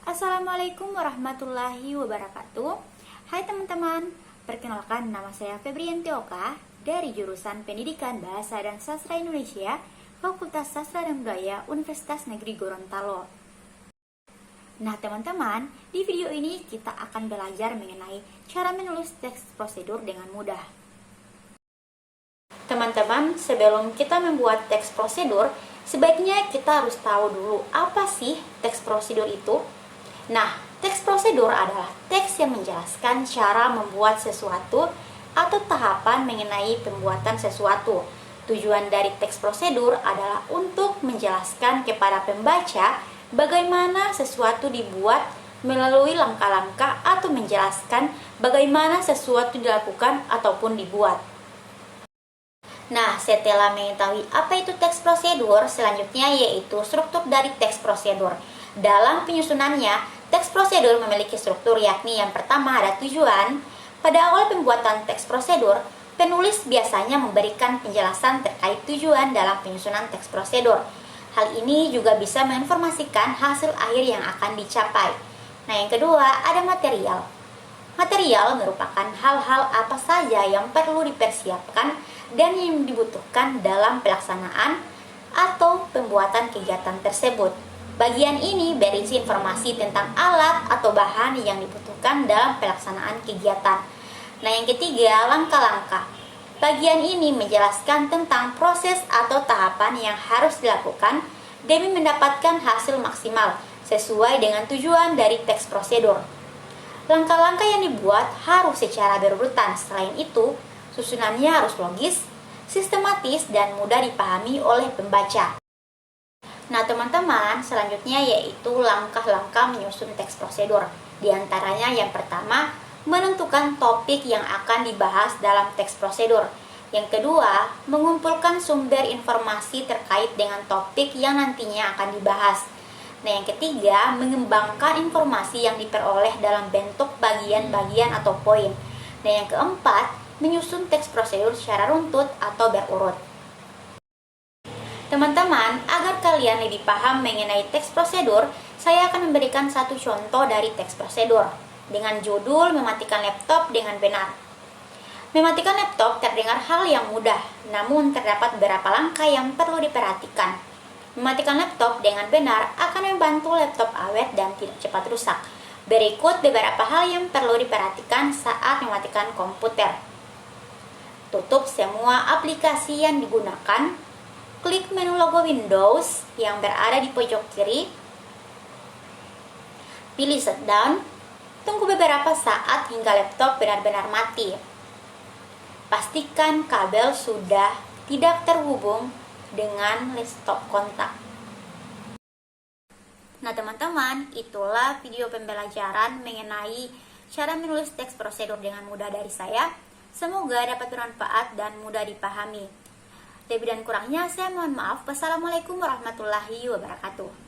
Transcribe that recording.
Assalamualaikum warahmatullahi wabarakatuh. Hai teman-teman, perkenalkan nama saya Febrianti Oka dari jurusan Pendidikan Bahasa dan Sastra Indonesia, Fakultas Sastra dan Budaya Universitas Negeri Gorontalo. Nah teman-teman, di video ini kita akan belajar mengenai cara menulis teks prosedur dengan mudah. Teman-teman, sebelum kita membuat teks prosedur, sebaiknya kita harus tahu dulu apa sih teks prosedur itu. Nah, teks prosedur adalah teks yang menjelaskan cara membuat sesuatu atau tahapan mengenai pembuatan sesuatu. Tujuan dari teks prosedur adalah untuk menjelaskan kepada pembaca bagaimana sesuatu dibuat melalui langkah-langkah atau menjelaskan bagaimana sesuatu dilakukan ataupun dibuat. Nah, setelah mengetahui apa itu teks prosedur, selanjutnya yaitu struktur dari teks prosedur. Dalam penyusunannya, teks prosedur memiliki struktur, yakni yang pertama ada tujuan. Pada awal pembuatan teks prosedur, penulis biasanya memberikan penjelasan terkait tujuan dalam penyusunan teks prosedur. Hal ini juga bisa menginformasikan hasil akhir yang akan dicapai. Nah, yang kedua ada material. Material merupakan hal-hal apa saja yang perlu dipersiapkan dan yang dibutuhkan dalam pelaksanaan atau pembuatan kegiatan tersebut. Bagian ini berisi informasi tentang alat atau bahan yang dibutuhkan dalam pelaksanaan kegiatan. Nah, yang ketiga, langkah-langkah. Bagian ini menjelaskan tentang proses atau tahapan yang harus dilakukan demi mendapatkan hasil maksimal sesuai dengan tujuan dari teks prosedur. Langkah-langkah yang dibuat harus secara berurutan. Selain itu, susunannya harus logis, sistematis, dan mudah dipahami oleh pembaca. Nah teman-teman, selanjutnya yaitu langkah-langkah menyusun teks prosedur. Di antaranya yang pertama, menentukan topik yang akan dibahas dalam teks prosedur. Yang kedua, mengumpulkan sumber informasi terkait dengan topik yang nantinya akan dibahas. Nah yang ketiga, mengembangkan informasi yang diperoleh dalam bentuk bagian-bagian atau poin. Nah yang keempat, menyusun teks prosedur secara runtut atau berurut. Teman-teman, agar kalian lebih paham mengenai teks prosedur, saya akan memberikan satu contoh dari teks prosedur dengan judul mematikan laptop dengan benar. Mematikan laptop terdengar hal yang mudah, namun terdapat beberapa langkah yang perlu diperhatikan. Mematikan laptop dengan benar akan membantu laptop awet dan tidak cepat rusak. Berikut beberapa hal yang perlu diperhatikan saat mematikan komputer. Tutup semua aplikasi yang digunakan. Klik menu logo Windows yang berada di pojok kiri. Pilih shutdown. Tunggu beberapa saat hingga laptop benar-benar mati. Pastikan kabel sudah tidak terhubung dengan stop kontak. Nah teman-teman, itulah video pembelajaran mengenai cara menulis teks prosedur dengan mudah dari saya. Semoga dapat bermanfaat dan mudah dipahami. Lebih dan kurangnya saya mohon maaf. Wassalamualaikum warahmatullahi wabarakatuh.